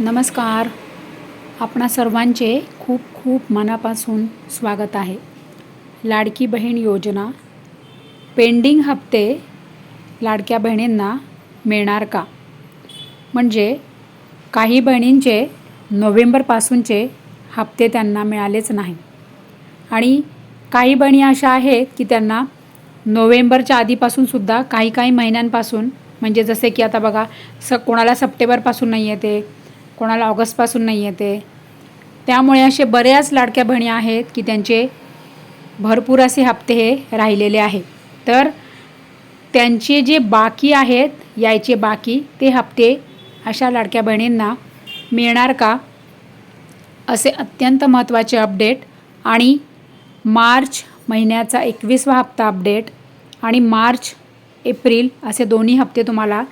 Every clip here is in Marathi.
नमस्कार. आपणा सर्वांचे खूप खूप मनापासून स्वागत आहे. लाडकी बहीण योजना पेंडिंग हप्ते लाडक्या बहिणींना मिळणार का? म्हणजे काही बहिणींचे नोव्हेंबरपासूनचे हप्ते त्यांना मिळालेच नाही आणि काही बहिणी अशा आहेत की त्यांना नोव्हेंबरच्या आधीपासूनसुद्धा काही महिन्यांपासून, म्हणजे जसे की आता बघा, कोणाला सप्टेंबरपासून नाही येते, कोणाला ऑगस्टपासून नाही येते. त्यामुळे असे बऱ्याच लाडक्या बहिणी आहेत की त्यांचे भरपूर असे हप्ते हे राहिलेले आहेत. तर त्यांचे जे बाकी आहेत, यायचे बाकी ते हप्ते अशा लाडक्या बहिणींना मिळणार का, असे अत्यंत महत्त्वाचे अपडेट आणि मार्च महिन्याचा 21वा हप्ता अपडेट आणि मार्च एप्रिल असे दोन्ही हप्ते तुम्हाला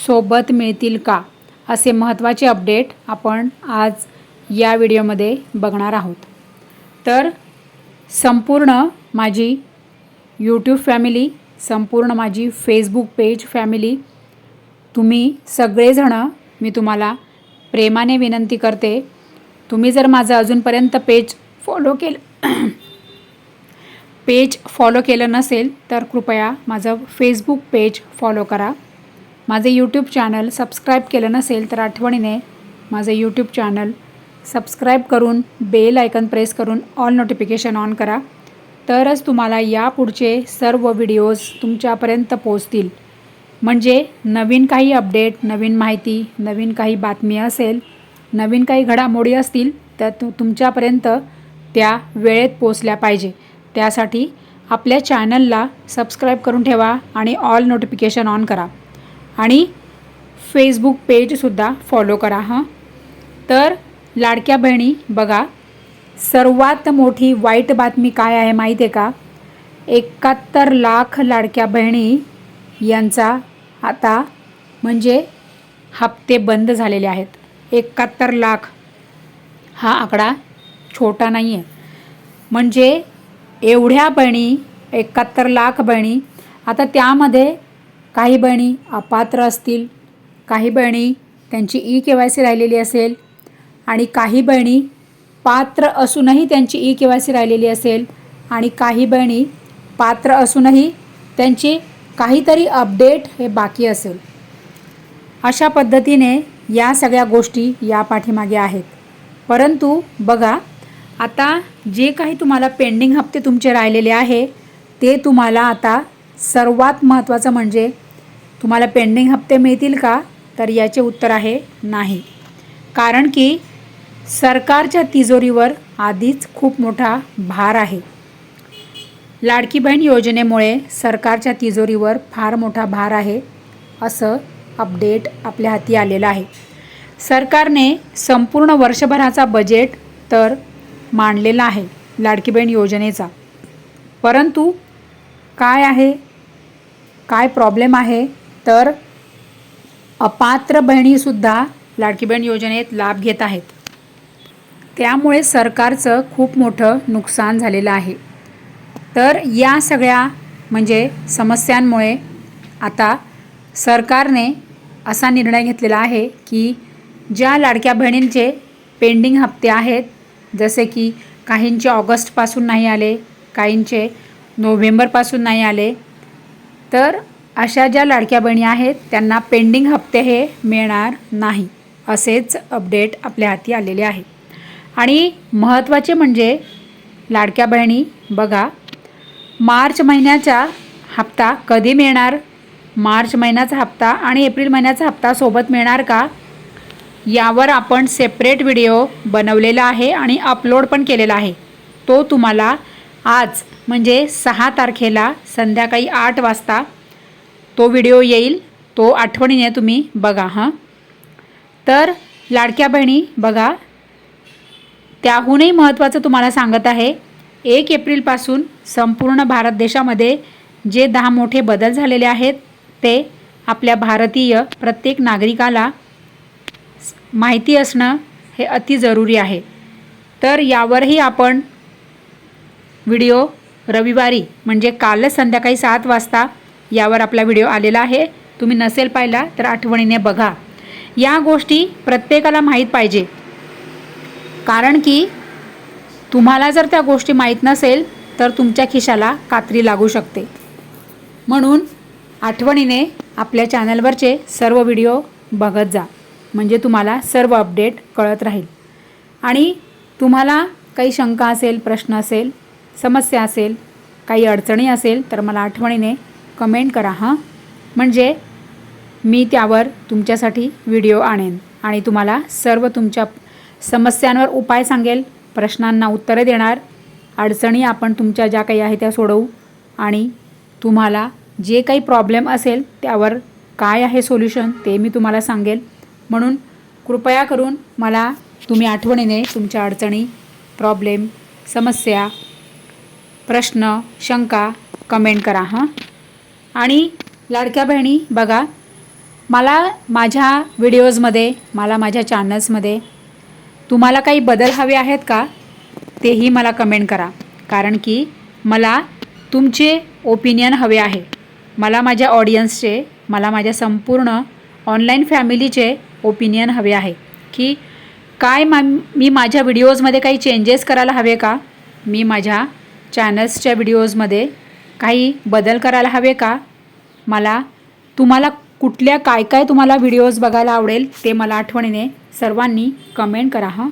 सोबत मिळतील का, असे महत्त्वाचे अपडेट आपण आज या व्हिडिओमध्ये बघणार आहोत. तर संपूर्ण माझी यूट्यूब फॅमिली, संपूर्ण माझी फेसबुक पेज फॅमिली, तुम्ही सगळेजणं, मी तुम्हाला प्रेमाने विनंती करते, तुम्ही जर माझं अजूनपर्यंत पेज फॉलो केलं नसेल तर कृपया माझं फेसबुक पेज फॉलो करा. माझे यूट्यूब चॅनल सबस्क्राईब केलं नसेल तर आठवणीने माझं यूट्यूब चॅनल सबस्क्राईब करून बेल आयकन प्रेस करून ऑल नोटिफिकेशन ऑन करा. तरच तुम्हाला यापुढचे सर्व व्हिडिओज तुमच्यापर्यंत पोहोचतील. म्हणजे नवीन काही अपडेट, नवीन माहिती, नवीन काही बातमी असेल, नवीन काही घडामोडी असतील तर तुमच्यापर्यंत त्या वेळेत पोचल्या पाहिजे. त्यासाठी आपल्या चॅनलला सबस्क्राईब करून ठेवा आणि ऑल नोटिफिकेशन ऑन करा आणि फेसबुक पेजसुद्धा फॉलो करा. तर लाडक्या बहिणी बघा, सर्वात मोठी वाईट बातमी काय आहे माहीत आहे का? 71 लाख लाडक्या बहिणी यांचा आता म्हणजे हप्ते बंद झालेले आहेत. 71 लाख हा आकडा छोटा नाही आहे. म्हणजे एवढ्या बहिणी, 71 लाख बहिणी, आता त्यामध्ये काही बहिणी अपात्र असतील, काही बहिणी त्यांची EKYC राहिलेली असेल आणि काही बहिणी पात्र असूनही त्यांची EKYC राहिलेली असेल आणि काही बहिणी पात्र असूनही त्यांची काहीतरी अपडेट हे बाकी असेल. अशा पद्धतीने या सगळ्या गोष्टी या पाठीमागे आहेत. परंतु बघा, आता जे काही तुम्हाला पेंडिंग हप्ते तुमचे राहिलेले आहे ते तुम्हाला आता सर्वात महत्त्वाचं म्हणजे तुम्हाला पेंडिंग हप्ते मिळतील का, तर याचे उत्तर आहे नाही. कारण की सरकारच्या तिजोरीवर आधीच खूप मोठा भार आहे. लाडकी बहीण योजनेमुळे सरकारच्या तिजोरीवर फार मोठा भार आहे, असं अपडेट आपल्या हाती आलेलं आहे. सरकारने संपूर्ण वर्षभराचा बजेट तर मांडलेला आहे लाडकी बहीण योजनेचा. परंतु काय आहे, काय प्रॉब्लेम आहे, तर अपात्र बहिणीसुद्धा लाडकी बहीण योजनेत लाभ घेत आहेत. त्यामुळे सरकारचं खूप मोठं नुकसान झालेलं आहे. तर या सगळ्या म्हणजे समस्यांमुळे आता सरकारने असा निर्णय घेतलेला आहे की ज्या लाडक्या बहिणींचे पेंडिंग हप्ते आहेत, जसे की काहींचे ऑगस्टपासून नाही आले, काहींचे नोव्हेंबरपासून नाही आले, तर अशा ज्या लाडक्या बहिणी आहेत त्यांना पेंडिंग हप्ते हे मिळणार नाही, असेच अपडेट आपल्या हाती आलेले आहे. आणि महत्त्वाचे म्हणजे लाडक्या बहिणी बघा, मार्च महिन्याचा हप्ता कधी मिळणार, मार्च महिन्याचा हप्ता आणि एप्रिल महिन्याचा हप्ता सोबत मिळणार का, यावर आपण सेपरेट व्हिडिओ बनवलेला आहे आणि अपलोड पण केलेला आहे. तो तुम्हाला आज म्हणजे 6 तारखेला संध्याकाळी 8 वाजता तो व्हिडिओ येईल. तो आठवणीने तुम्ही बघा. तर लाडक्या बहिणी बघा, त्याहूनही महत्त्वाचं तुम्हाला सांगत आहे, 1 एप्रिलपासून संपूर्ण भारत देशामध्ये जे 10 मोठे बदल झालेले आहेत ते आपल्या भारतीय प्रत्येक नागरिकाला माहिती असणं हे अति जरुरी आहे. तर यावरही आपण व्हिडिओ रविवारी म्हणजे कालच संध्याकाळी 7 वाजता यावर आपला व्हिडिओ आलेला आहे. तुम्ही नसेल पाहिला तर आठवणीने बघा. या गोष्टी प्रत्येकाला माहीत पाहिजे, कारण की तुम्हाला जर त्या गोष्टी माहीत नसेल तर तुमच्या खिशाला कात्री लागू शकते. म्हणून आठवणीने आपल्या चॅनलवरचे सर्व व्हिडिओ बघत जा, म्हणजे तुम्हाला सर्व अपडेट कळत राहील. आणि तुम्हाला काही शंका असेल, प्रश्न असेल, समस्या असेल, काही अडचणी असेल तर मला आठवणीने कमेंट करा हां, म्हणजे मी त्यावर तुमच्यासाठी व्हिडिओ आणेन आणि तुम्हाला सर्व तुमच्या समस्यांवर उपाय सांगेल, प्रश्नांना उत्तरे देणार, अडचणी आपण तुमच्या ज्या काही आहे त्या सोडवू आणि तुम्हाला जे काही प्रॉब्लेम असेल त्यावर काय आहे सोल्युशन ते मी तुम्हाला सांगेल. म्हणून कृपया करून मला तुम्ही आठवणीने तुमच्या अडचणी, प्रॉब्लेम, समस्या, प्रश्न, शंका कमेंट करा हां. आणि लाडक्या बहिणी बघा, मला माझ्या व्हिडिओजमध्ये, मला माझ्या चॅनल्समध्ये तुम्हाला काही बदल हवे आहेत का, तेही मला कमेंट करा, कारण की मला तुमचे ओपिनियन हवे आहे. मला माझ्या ऑडियन्सचे, मला माझ्या संपूर्ण ऑनलाईन फॅमिलीचे ओपिनियन हवे आहे की काय मी माझ्या व्हिडिओजमध्ये काही चेंजेस करायला हवे का, मी माझ्या चॅनल्सच्या व्हिडिओजमध्ये काही बदल करायला हवे का, मला तुम्हाला कुठल्या काय काय तुम्हाला व्हिडिओज बघायला आवडेल ते मला आठवणीने सर्वांनी कमेंट करा हां.